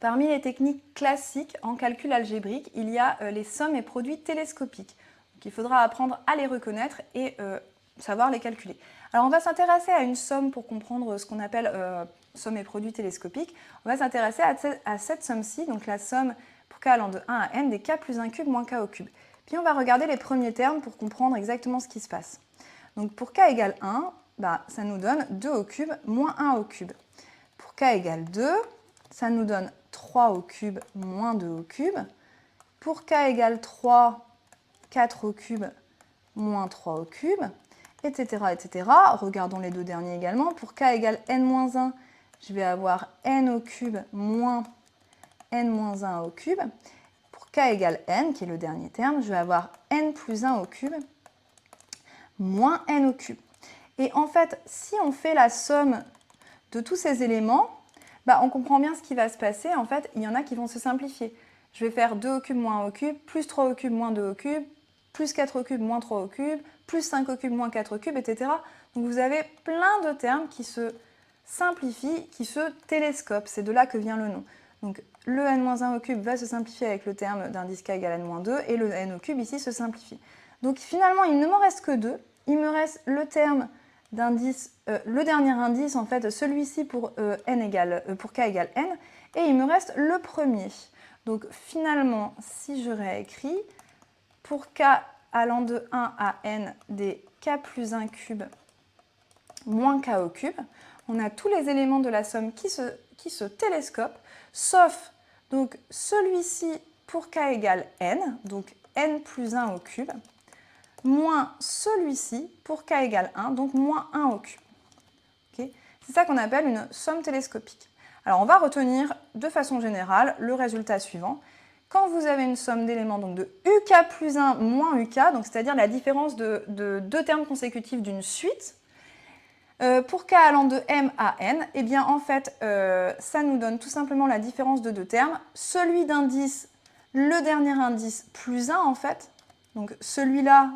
Parmi les techniques classiques en calcul algébrique, il y a les sommes et produits télescopiques. Donc, il faudra apprendre à les reconnaître et savoir les calculer. Alors on va s'intéresser à une somme pour comprendre ce qu'on appelle somme et produits télescopiques. On va s'intéresser à cette somme-ci, donc la somme pour k allant de 1 à n des k plus 1 cube moins k au cube. Puis on va regarder les premiers termes pour comprendre exactement ce qui se passe. Donc pour k égale 1, ça nous donne 2 au cube moins 1 au cube. Pour k égale 2, ça nous donne 3 au cube moins 2 au cube. Pour k égale 3, 4 au cube moins 3 au cube, etc., etc. Regardons les deux derniers également. Pour k égale n-1, je vais avoir n au cube moins n-1 au cube. Pour k égale n, qui est le dernier terme, je vais avoir n plus 1 au cube moins n au cube. Et en fait, si on fait la somme de tous ces éléments, on comprend bien ce qui va se passer. En fait, il y en a qui vont se simplifier. Je vais faire 2 au cube moins 1 au cube, plus 3 au cube moins 2 au cube, plus 4 au cube moins 3 au cube, plus 5 au cube moins 4 au cube, etc. Donc vous avez plein de termes qui se simplifient, qui se télescopent. C'est de là que vient le nom. Donc le n-1 au cube va se simplifier avec le terme d'indice k égale n-2 et le n au cube ici se simplifie. Donc finalement, il ne me reste que deux. Il me reste le terme d'indice, le dernier indice, en fait, celui-ci pour, pour k égale n, et il me reste le premier. Donc finalement, si je réécris, pour k allant de 1 à n des k plus 1 cube moins k au cube, on a tous les éléments de la somme qui se télescopent, sauf donc celui-ci pour k égale n, donc n plus 1 au cube, moins celui-ci pour k égale 1, donc moins 1 au cube. Okay, c'est ça qu'on appelle une somme télescopique. Alors on va retenir de façon générale le résultat suivant. Quand vous avez une somme d'éléments donc de uk plus 1 moins uk, c'est-à-dire la différence de deux termes consécutifs d'une suite, pour k allant de m à n, eh bien en fait, ça nous donne tout simplement la différence de deux termes, celui d'indice, le dernier indice plus 1 en fait, donc celui-là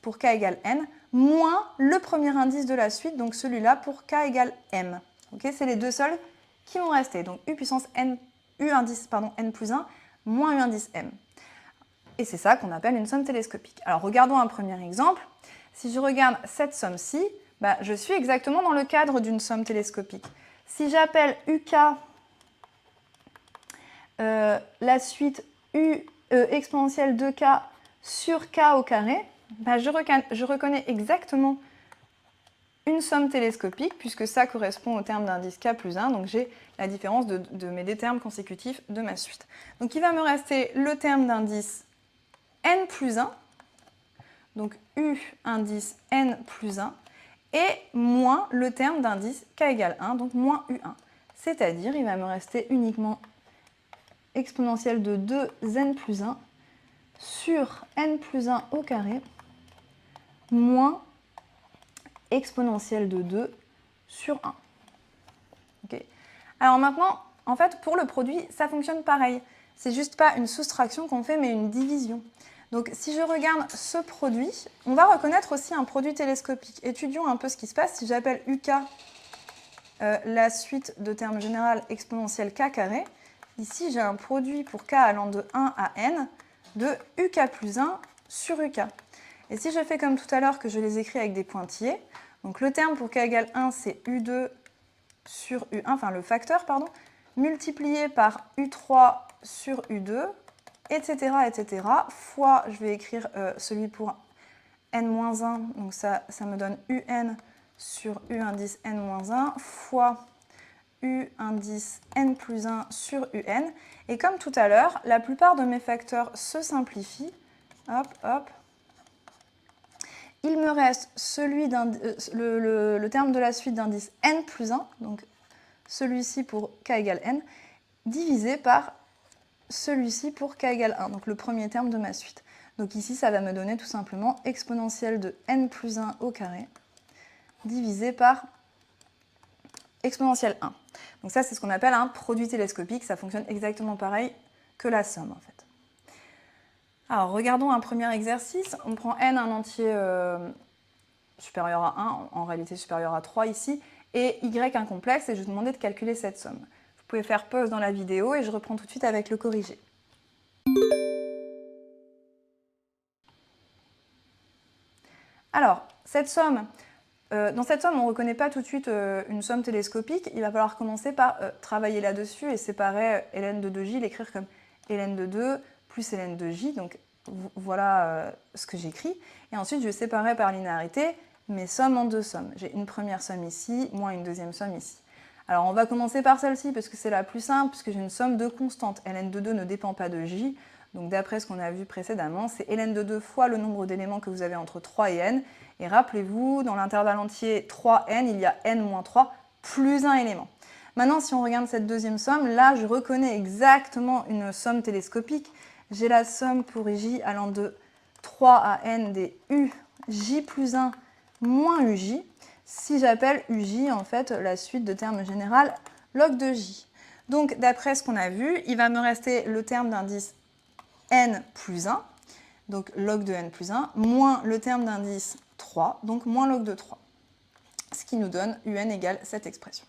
pour k égale n, moins le premier indice de la suite, donc celui-là pour k égale m. Okay, c'est les deux seuls qui vont rester, donc u puissance n, u indice pardon, n plus 1, moins u indice m. Et c'est ça qu'on appelle une somme télescopique. Alors regardons un premier exemple. Si je regarde cette somme-ci, je suis exactement dans le cadre d'une somme télescopique. Si j'appelle uk la suite u exponentielle de k sur k au carré, je reconnais exactement une somme télescopique, puisque ça correspond au terme d'indice k plus 1, donc j'ai la différence de mes deux termes consécutifs de ma suite. Donc il va me rester le terme d'indice n plus 1, donc u indice n plus 1, et moins le terme d'indice k égale 1, donc moins u1. C'est-à-dire, il va me rester uniquement exponentielle de 2n plus 1 sur n plus 1 au carré, moins exponentielle de 2 sur 1. Okay. Alors maintenant, en fait, pour le produit, ça fonctionne pareil. C'est juste pas une soustraction qu'on fait, mais une division. Donc si je regarde ce produit, on va reconnaître aussi un produit télescopique. Étudions un peu ce qui se passe. Si j'appelle uk la suite de termes général exponentielle k carré, ici j'ai un produit pour k allant de 1 à n de uk plus 1 sur uk. Et si je fais comme tout à l'heure que je les écris avec des pointillés, donc le terme pour k égale 1 c'est u2 sur u1, enfin le facteur, pardon, multiplié par u3 sur u2, etc., etc., fois, je vais écrire celui pour n-1, donc ça me donne un sur u indice n-1, fois u indice n plus 1 sur un. Et comme tout à l'heure, la plupart de mes facteurs se simplifient. Hop, hop. Il me reste le terme de la suite d'indice n plus 1, donc celui-ci pour k égale n, divisé par celui-ci pour k égale 1, donc le premier terme de ma suite. Donc ici, ça va me donner tout simplement exponentielle de n plus 1 au carré, divisé par exponentielle 1. Donc ça, c'est ce qu'on appelle un produit télescopique, ça fonctionne exactement pareil que la somme en fait. Alors regardons un premier exercice, on prend n un entier supérieur à 1, en réalité supérieur à 3 ici, et y un complexe, et je vais vous demander de calculer cette somme. Vous Vous pouvez faire pause dans la vidéo et je reprends tout de suite avec le corrigé. Alors, cette somme, dans cette somme, on ne reconnaît pas tout de suite une somme télescopique. Il va falloir commencer par travailler là-dessus et séparer ln de 2j, l'écrire comme ln de 2 plus ln de j. Donc voilà ce que j'écris. Et ensuite, je vais séparer par linéarité mes sommes en deux sommes. J'ai une première somme ici, moins une deuxième somme ici. Alors on va commencer par celle-ci parce que c'est la plus simple, puisque j'ai une somme de constantes. ln de 2 ne dépend pas de j. Donc d'après ce qu'on a vu précédemment, c'est ln de 2 fois le nombre d'éléments que vous avez entre 3 et n. Et rappelez-vous, dans l'intervalle entier 3n, il y a n moins 3 plus un élément. Maintenant, si on regarde cette deuxième somme, là, je reconnais exactement une somme télescopique. J'ai la somme pour j allant de 3 à n des uj plus 1 moins uj. Si j'appelle uj, en fait, la suite de termes général log de j. Donc, d'après ce qu'on a vu, il va me rester le terme d'indice n plus 1, donc log de n plus 1, moins le terme d'indice 3, donc moins log de 3. Ce qui nous donne un égale cette expression.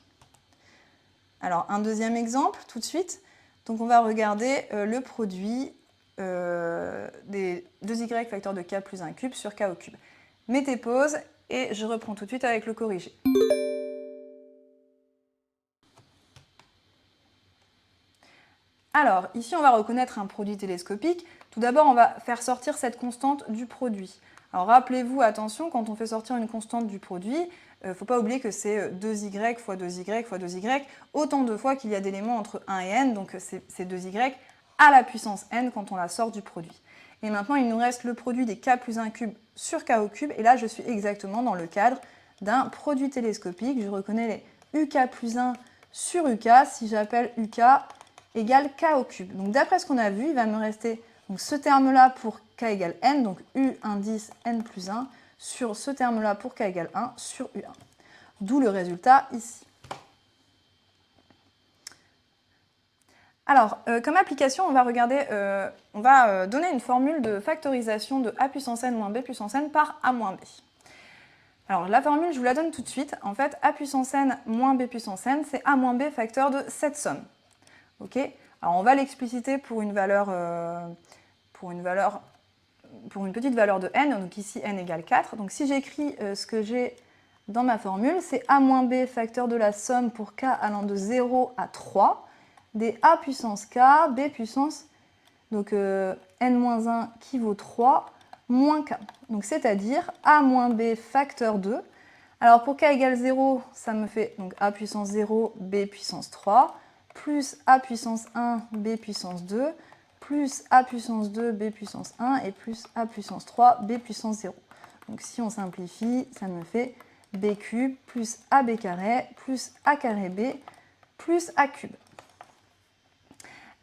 Alors, un deuxième exemple, tout de suite. Donc, on va regarder le produit des 2y facteur de k plus 1 cube sur k au cube. Mettez pause et je reprends tout de suite avec le corrigé. Alors, ici, on va reconnaître un produit télescopique. Tout d'abord, on va faire sortir cette constante du produit. Alors, rappelez-vous, attention, quand on fait sortir une constante du produit, il ne faut pas oublier que c'est 2y fois 2y fois 2y, autant de fois qu'il y a d'éléments entre 1 et n, donc c'est 2y à la puissance n quand on la sort du produit. Et maintenant, il nous reste le produit des k plus 1 cube sur k au cube, et là, je suis exactement dans le cadre d'un produit télescopique. Je reconnais les uk plus 1 sur uk, si j'appelle uk égale k au cube. Donc d'après ce qu'on a vu, il va me rester donc, ce terme-là pour k égale n, donc u indice n plus 1, sur ce terme-là pour k égale 1 sur u1. D'où le résultat ici. Alors, comme application, on va regarder, donner une formule de factorisation de a puissance n moins b puissance n par a moins b. Alors, la formule, je vous la donne tout de suite. En fait, a puissance n moins b puissance n, c'est a moins b facteur de cette somme. Ok. Alors, on va l'expliciter pour une petite valeur de n, donc ici n égale 4. Donc si j'écris ce que j'ai dans ma formule, c'est a moins b facteur de la somme pour k allant de 0 à 3, des a puissance k, b puissance, donc n-1 qui vaut 3, moins k. Donc c'est-à-dire a moins b facteur 2. Alors pour k égale 0, ça me fait donc a puissance 0, b puissance 3, plus a puissance 1, b puissance 2, plus a puissance 2, b puissance 1, et plus a puissance 3, b puissance 0. Donc si on simplifie, ça me fait b cube plus ab carré plus a carré b plus a cube.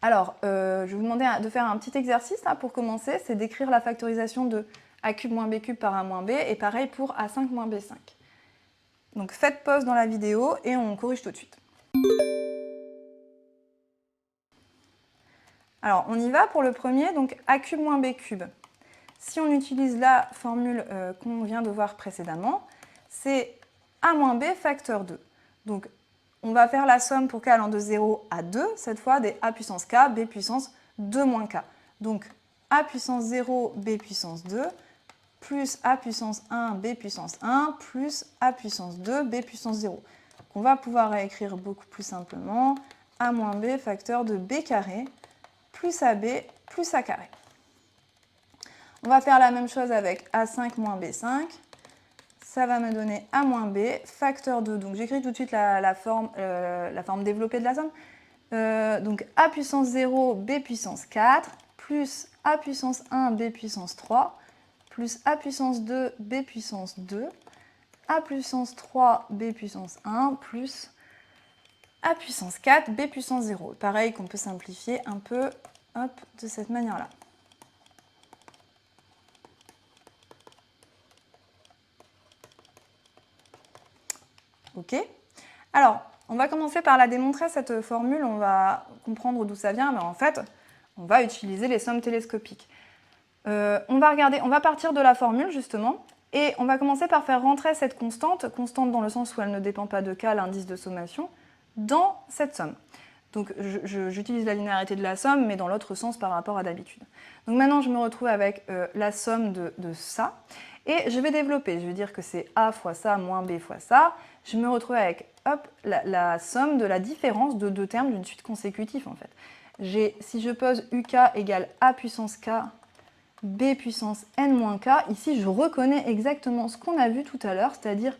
Alors, je vais vous demander de faire un petit exercice là, pour commencer, c'est d'écrire la factorisation de a cube moins b cube par a moins b, et pareil pour a5 moins b5. Donc faites pause dans la vidéo et on corrige tout de suite. Alors, on y va pour le premier, donc a cube moins b cube. Si on utilise la formule qu'on vient de voir précédemment, c'est a moins b facteur 2. Donc, on va faire la somme pour k allant de 0 à 2, cette fois des a puissance k, b puissance 2 moins k. Donc, a puissance 0, b puissance 2, plus a puissance 1, b puissance 1, plus a puissance 2, b puissance 0. Donc, on va pouvoir réécrire beaucoup plus simplement a moins b facteur de b carré, plus AB plus A carré. On va faire la même chose avec A5 moins B5. Ça va me donner A moins B, facteur 2. Donc j'écris tout de suite la forme développée de la somme. Donc A puissance 0, B puissance 4, plus A puissance 1, B puissance 3, plus A puissance 2, B puissance 2, A puissance 3, B puissance 1, plus A puissance 4, B puissance 0. Pareil qu'on peut simplifier un peu de cette manière-là. Ok. Alors, on va commencer par la démontrer, cette formule. On va comprendre d'où ça vient, mais en fait, on va utiliser les sommes télescopiques. On va partir de la formule, justement, et on va commencer par faire rentrer cette constante dans le sens où elle ne dépend pas de k, l'indice de sommation, dans cette somme. Donc j'utilise la linéarité de la somme, mais dans l'autre sens par rapport à d'habitude. Donc maintenant, je me retrouve avec la somme de ça. Et je vais développer. Je vais dire que c'est A fois ça moins B fois ça. Je me retrouve avec hop, la somme de la différence de deux termes d'une suite consécutive, en fait. Si je pose UK égale A puissance K, B puissance N moins K, ici, je reconnais exactement ce qu'on a vu tout à l'heure, c'est-à-dire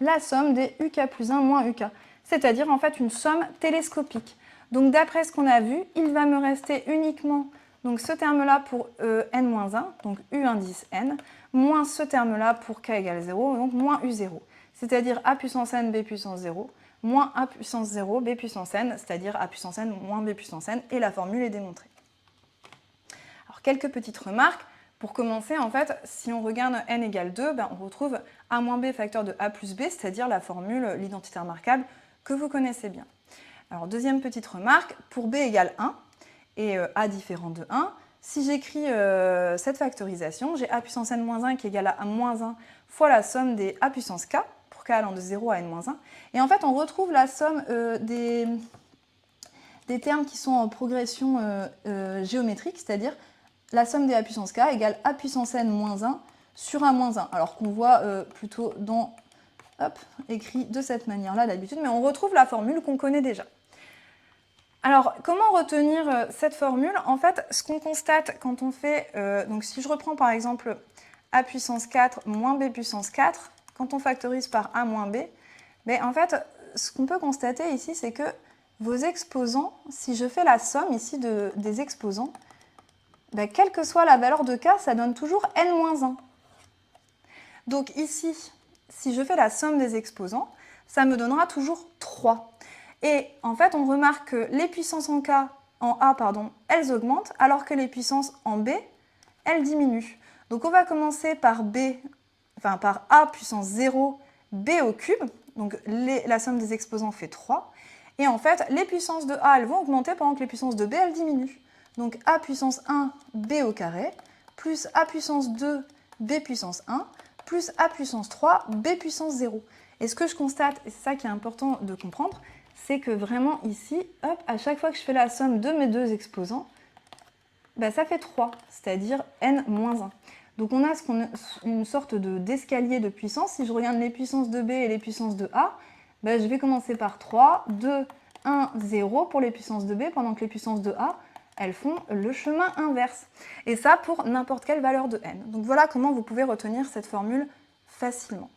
la somme des UK plus 1 moins UK. C'est-à-dire, en fait, une somme télescopique. Donc, d'après ce qu'on a vu, il va me rester uniquement donc, ce terme-là pour N-1, donc U indice N, moins ce terme-là pour K égale 0, donc moins U0. C'est-à-dire A puissance N, B puissance 0, moins A puissance 0, B puissance N, c'est-à-dire A puissance N moins B puissance N, et la formule est démontrée. Alors, quelques petites remarques. Pour commencer, en fait, si on regarde N égale 2, ben, on retrouve A moins B facteur de A plus B, c'est-à-dire la formule, l'identité remarquable, que vous connaissez bien. Alors, deuxième petite remarque, pour B égale 1, et A différent de 1, si j'écris cette factorisation, j'ai A puissance N moins 1 qui est égal à moins 1 fois la somme des A puissance K, pour K allant de 0 à N moins 1. Et en fait, on retrouve la somme des termes qui sont en progression géométrique, c'est-à-dire la somme des A puissance K égale A puissance N moins 1 sur A moins 1, alors qu'on voit plutôt écrit de cette manière-là d'habitude, mais on retrouve la formule qu'on connaît déjà. Alors, comment retenir cette formule? En fait, ce qu'on constate quand on fait, donc si je reprends par exemple A puissance 4 moins B puissance 4, quand on factorise par A moins B, mais en fait, ce qu'on peut constater ici, c'est que vos exposants, si je fais la somme ici des exposants, ben, quelle que soit la valeur de K, ça donne toujours N-1. Donc ici, si je fais la somme des exposants, ça me donnera toujours 3. Et en fait, on remarque que les puissances en A, elles augmentent, alors que les puissances en B, elles diminuent. Donc on va commencer par par A puissance 0, B au cube. Donc la somme des exposants fait 3. Et en fait, les puissances de A, elles vont augmenter pendant que les puissances de B, elles diminuent. Donc A puissance 1, B au carré, plus A puissance 2, B puissance 1, plus A puissance 3, B puissance 0. Et ce que je constate, et c'est ça qui est important de comprendre, c'est que vraiment ici, hop, à chaque fois que je fais la somme de mes deux exposants, ben ça fait 3, c'est-à-dire N-1. Donc on a une sorte d'escalier de puissance. Si je regarde les puissances de B et les puissances de A, ben je vais commencer par 3, 2, 1, 0 pour les puissances de B, pendant que les puissances de A, elles font le chemin inverse. Et ça pour n'importe quelle valeur de N. Donc voilà comment vous pouvez retenir cette formule facilement.